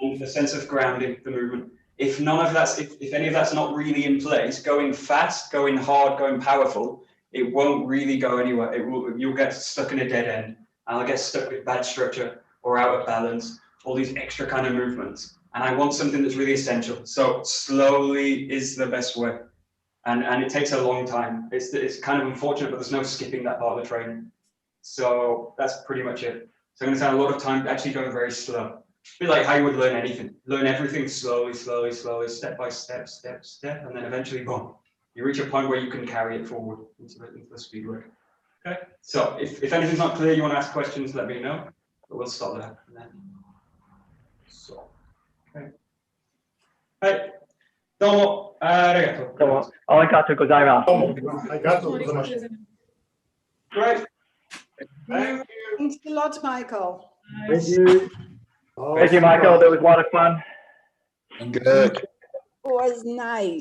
and the sense of grounding the movement. If none of that's, if any of that's not really in place, going fast, going hard, going powerful, it won't really go anywhere. You'll get stuck in a dead end. I'll get stuck with bad structure or out of balance, all these extra kind of movements. And I want something that's really essential. So slowly is the best way. And it takes a long time. It's kind of unfortunate, but there's no skipping that part of the training. So that's pretty much it. So I'm going to spend a lot of time actually going very slow. A bit like how you would learn anything. Learn everything slowly, step by step, and then eventually, boom, you reach a point where you can carry it forward into the speed work. Okay. So if anything's not clear, you want to ask questions, let me know. But we'll stop there. So. Okay. はい。どうもありがとう。どうもありがとうございます。ありがとうございました。 Great. Thanks a lot, Michael. Thank you. Thank you, Michael. That was a lot of fun. Good. It was nice.